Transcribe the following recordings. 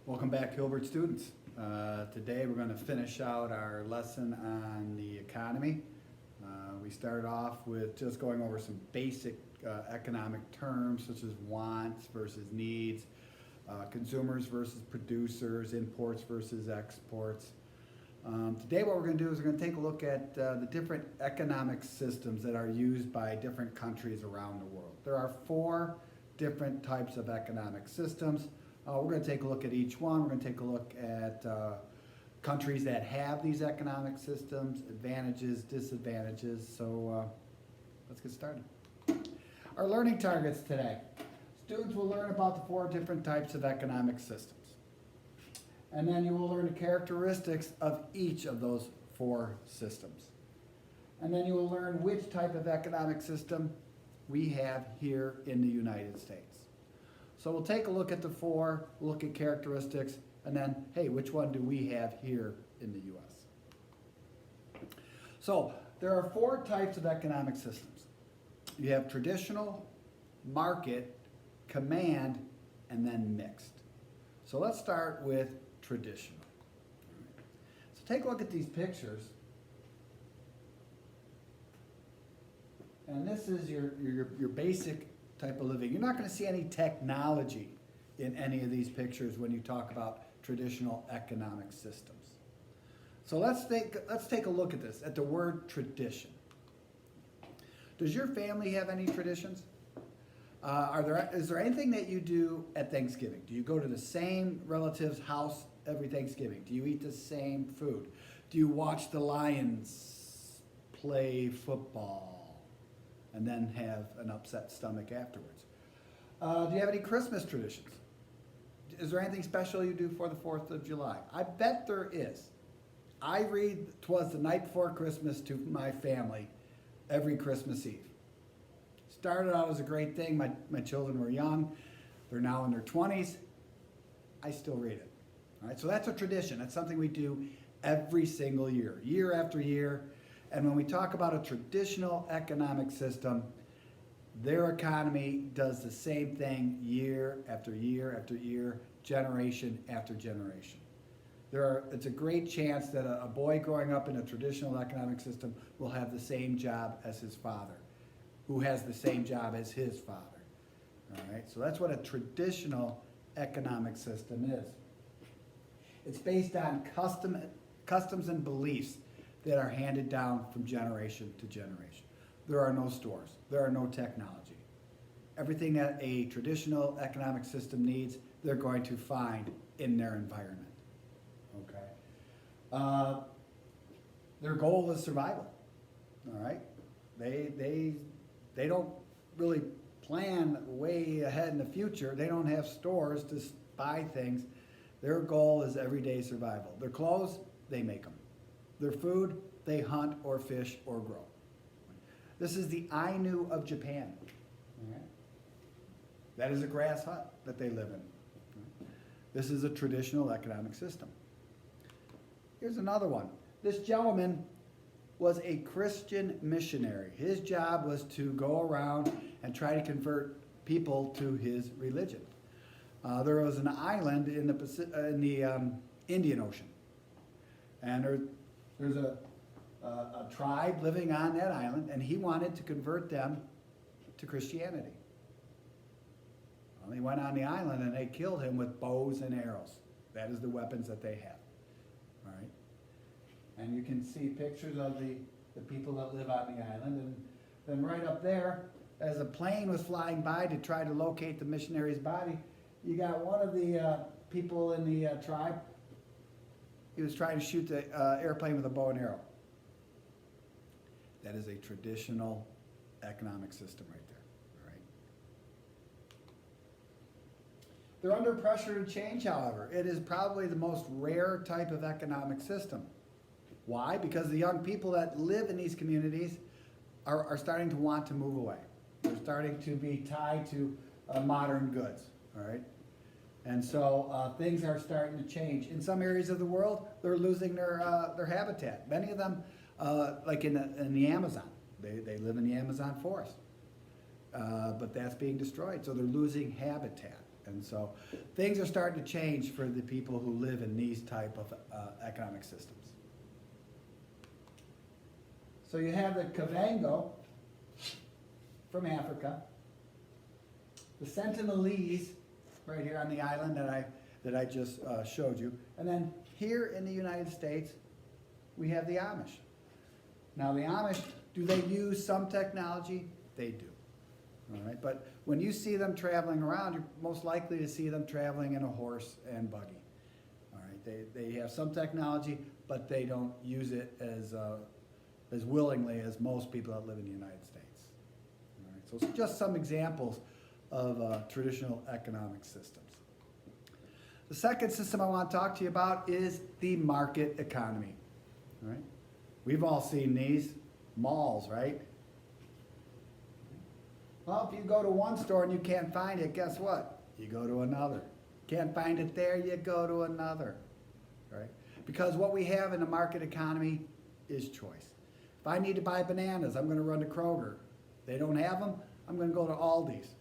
Welcome back, Hilbert students. Today we're going to finish out our lesson on the economy. We started off with just going over some basic economic terms such as wants versus needs, consumers versus producers, imports versus exports. Today what we're going to do is we're going to take a look at the different economic systems that are used by different countries around the world. There are 4 different types of economic systems. We're going to take a look at each one. We're going to take a look at countries that have these economic systems, advantages, disadvantages. So let's get started. Our learning targets today. Students will learn about the 4 different types of economic systems. And then you will learn the characteristics of each of those 4 systems. And then you will learn which type of economic system we have here in the United States. So we'll take a look at the 4, look at characteristics, and then, hey, which one do we have here in the U.S.? So there are 4 types of economic systems. You have traditional, market, command, and then mixed. So let's start with traditional. So take a look at these pictures. And this is your basic type of living. You're not going to see any technology in any of these pictures when you talk about traditional economic systems. So let's take a look at this, at the word tradition. Does your family have any traditions? Is there anything that you do at Thanksgiving? Do you go to the same relative's house every Thanksgiving? Do you eat the same food? Do you watch the Lions play football and then have an upset stomach afterwards? Do you have any Christmas traditions? Is there anything special you do for the 4th of July? I bet there is. I read "'Twas the Night Before Christmas" to my family every Christmas Eve. Started out as a great thing. My children were young. They're now in their 20s. I still read it. All right, so that's a tradition. That's something we do every single year, year after year. And when we talk about a traditional economic system, their economy does the same thing year after year after year, generation after generation. It's a great chance that a boy growing up in a traditional economic system will have the same job as his father, who has the same job as his father. All right, so that's what a traditional economic system is. It's based on customs and beliefs that are handed down from generation to generation. There are no stores. There are no technology. Everything that a traditional economic system needs, they're going to find in their environment. Okay. Their goal is survival. All right. They don't really plan way ahead in the future. They don't have stores to buy things. Their goal is everyday survival. Their clothes, they make them. Their food, they hunt or fish or grow. This is the Ainu of Japan. Okay. That is a grass hut that they live in. This is a traditional economic system. Here's another one. This gentleman was a Christian missionary. His job was to go around and try to convert people to his religion. There was an island in the Indian Ocean, and there's a tribe living on that island, and he wanted to convert them to Christianity. Well, he went on the island and they killed him with bows and arrows. That is the weapons that they have. All right. And you can see pictures of the people that live on the island. And then right up there, as a plane was flying by to try to locate the missionary's body, you got one of the people in the tribe. He was trying to shoot the airplane with a bow and arrow. That is a traditional economic system right there. All right. They're under pressure to change, however. It is probably the most rare type of economic system. Why? Because the young people that live in these communities are starting to want to move away. They're starting to be tied to modern goods. All right. And so things are starting to change. In some areas of the world, they're losing their habitat. Many of them, like in the Amazon, they live in the Amazon forest. But that's being destroyed, so they're losing habitat. And so things are starting to change for the people who live in these type of economic systems. So you have the Kavango from Africa, the Sentinelese right here on the island that I just showed you, and then here in the United States we have the Amish. Now the Amish, do they use some technology? They do. All right, but when you see them traveling around, you're most likely to see them traveling in a horse and buggy. All right, they have some technology, but they don't use it as willingly as most people that live in the United States. All right, so it's just some examples of traditional economic systems. The second system I want to talk to you about is the market economy. All right, we've all seen these malls, right? Well, if you go to one store and you can't find it, guess what? You go to another. Can't find it there, you go to another, right? Because what we have in the market economy is choice. If I need to buy bananas, I'm going to run to Kroger. They don't have them, I'm going to go to Aldi's.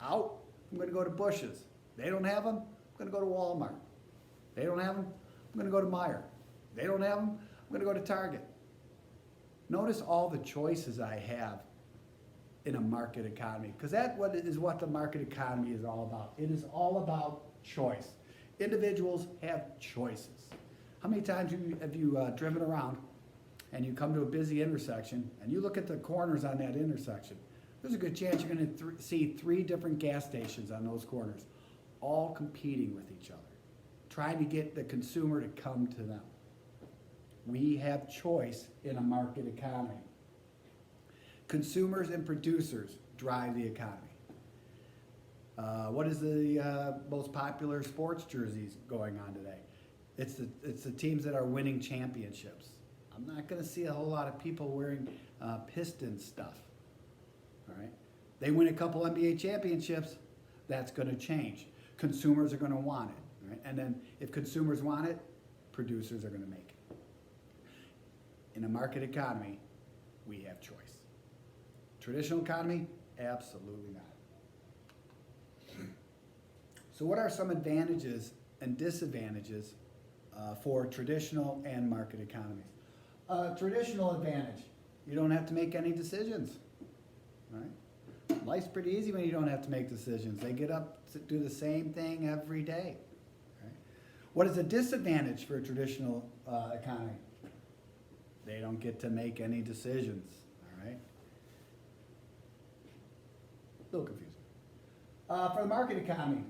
Out, I'm going to go to Bush's. They don't have them, I'm going to go to Walmart. They don't have them, I'm going to go to Meijer. They don't have them, I'm going to go to Target. Notice all the choices I have in a market economy, because that is what the market economy is all about. It is all about choice. Individuals have choices. How many times have you driven around and you come to a busy intersection and you look at the corners on that intersection? There's a good chance you're going to see 3 different gas stations on those corners, all competing with each other, trying to get the consumer to come to them. We have choice in a market economy. Consumers and producers drive the economy. What is the most popular sports jerseys going on today? It's the teams that are winning championships. I'm not going to see a whole lot of people wearing Pistons stuff. All right, they win a couple NBA championships, that's going to change. Consumers are going to want it, right? And then if consumers want it, producers are going to make it. In a market economy, we have choice. Traditional economy? Absolutely not. So what are some advantages and disadvantages for traditional and market economies? Traditional advantage, you don't have to make any decisions. Right? Life's pretty easy when you don't have to make decisions. They get up to do the same thing every day. Right? What is a disadvantage for a traditional economy? They don't get to make any decisions. All right? A little confusing. For the market economy,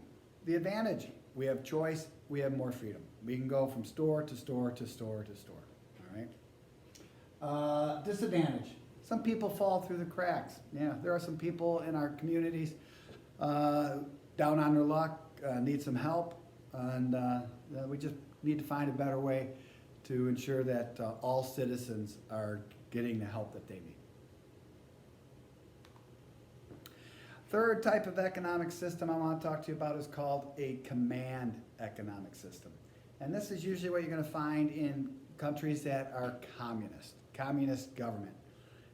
the advantage, we have choice, we have more freedom. We can go from store to store to store to store. All right? Disadvantage, some people fall through the cracks. Yeah, there are some people in our communities down on their luck, need some help, and we just need to find a better way to ensure that all citizens are getting the help that they need. Third type of economic system I want to talk to you about is called a command economic system. And this is usually what you're going to find in countries that are communist government.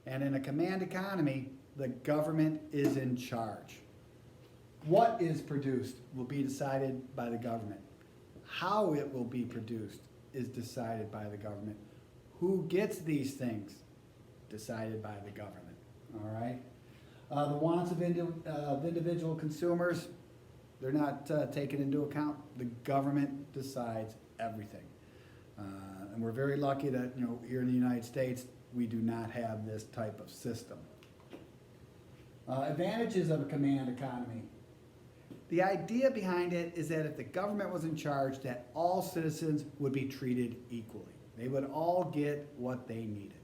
And in a command economy, the government is in charge. What is produced will be decided by the government. How it will be produced is decided by the government. Who gets these things? Decided by the government. All right? The wants of individual consumers, they're not taken into account. The government decides everything. And we're very lucky that, here in the United States, we do not have this type of system. Advantages of a command economy. The idea behind it is that if the government was in charge, that all citizens would be treated equally. They would all get what they needed.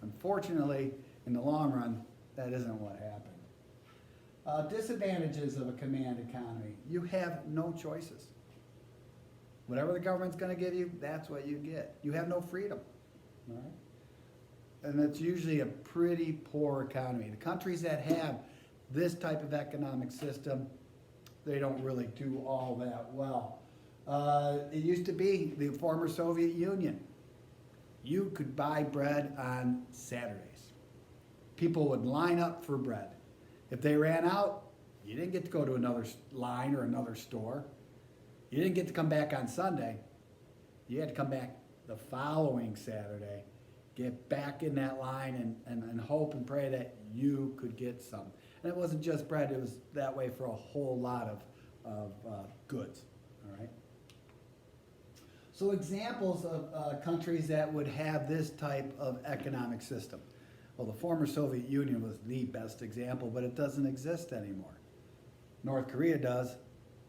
Unfortunately, in the long run, that isn't what happened. Disadvantages of a command economy. You have no choices. Whatever the government's going to give you, that's what you get. You have no freedom. All right? And that's usually a pretty poor economy. The countries that have this type of economic system, they don't really do all that well. It used to be the former Soviet Union. You could buy bread on Saturdays. People would line up for bread. If they ran out, You didn't get to go to another line or another store. You didn't get to come back on Sunday. You had to come back the following Saturday, get back in that line and hope and pray that you could get some. And it wasn't just bread, it was that way for a whole lot of goods, all right? So examples of countries that would have this type of economic system. Well, the former Soviet Union was the best example, but it doesn't exist anymore. North Korea does.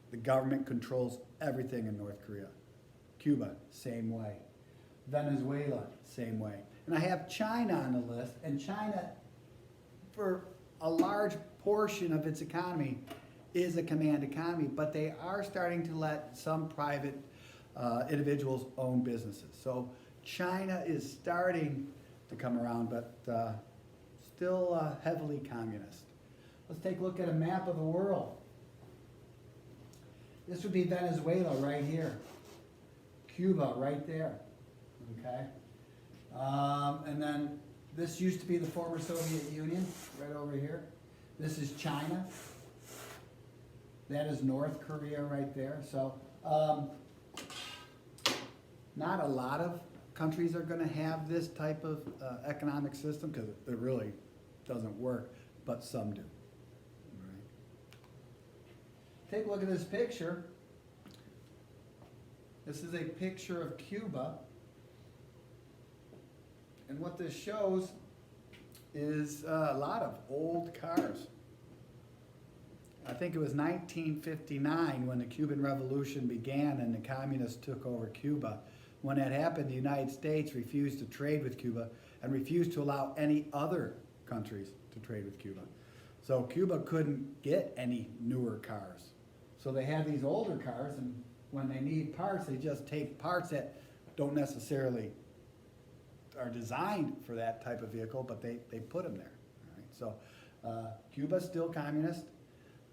The government controls everything in North Korea. Cuba, same way. Venezuela, same way. And I have China on the list, and China, for a large portion of its economy, is a command economy, but they are starting to let some private individuals own businesses. So China is starting to come around, but still heavily communist. Let's take a look at a map of the world. This would be Venezuela right here. Cuba right there, okay? And then this used to be the former Soviet Union, right over here. This is China. That is North Korea right there. So not a lot of countries are going to have this type of economic system because it really doesn't work, but some do. All right. Take a look at this picture. This is a picture of Cuba. And what this shows is a lot of old cars. I think it was 1959 when the Cuban Revolution began and the communists took over Cuba. When that happened, the United States refused to trade with Cuba and refused to allow any other countries to trade with Cuba. So Cuba couldn't get any newer cars. So they have these older cars, and when they need parts, they just take parts that don't necessarily are designed for that type of vehicle, but they put them there. All right? So Cuba's still communist,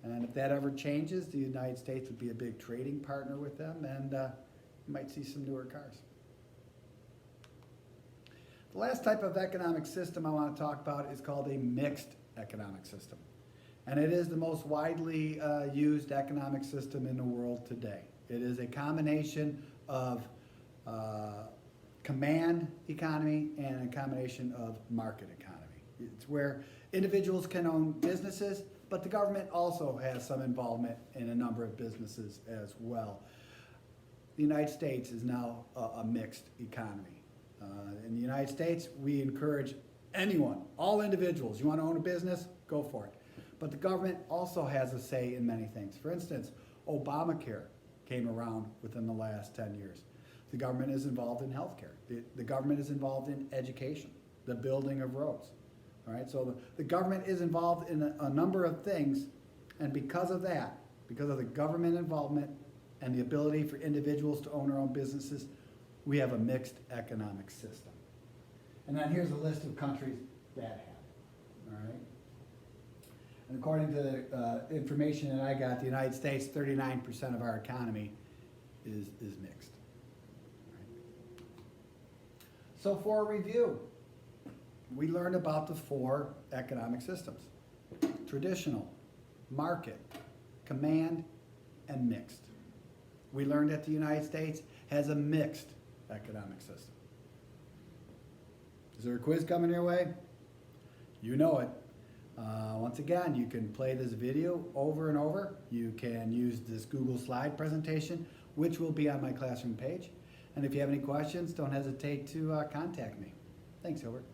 and if that ever changes, the United States would be a big trading partner with them, and you might see some newer cars. The last type of economic system I want to talk about is called a mixed economic system. And it is the most widely used economic system in the world today. It is a combination of command economy and a combination of market economy. It's where individuals can own businesses, but the government also has some involvement in a number of businesses as well. The United States is now a mixed economy. In the United States, we encourage anyone, all individuals, you want to own a business, go for it. But the government also has a say in many things. For instance, Obamacare came around within the last 10 years. The government is involved in healthcare. The government is involved in education, the building of roads. All right, so the government is involved in a number of things, and because of that, because of the government involvement and the ability for individuals to own their own businesses, we have a mixed economic system. And then here's a list of countries that have it. All right. And according to the information that I got, the United States, 39% of our economy is mixed. Right. So for a review, we learned about the 4 economic systems: traditional, market, command, and mixed. We learned that the United States has a mixed economic system. Is there a quiz coming your way? You know it. Once again, you can play this video over and over. You can use this Google slide presentation, which will be on my classroom page. And if you have any questions, don't hesitate to contact me. Thanks, Hilbert.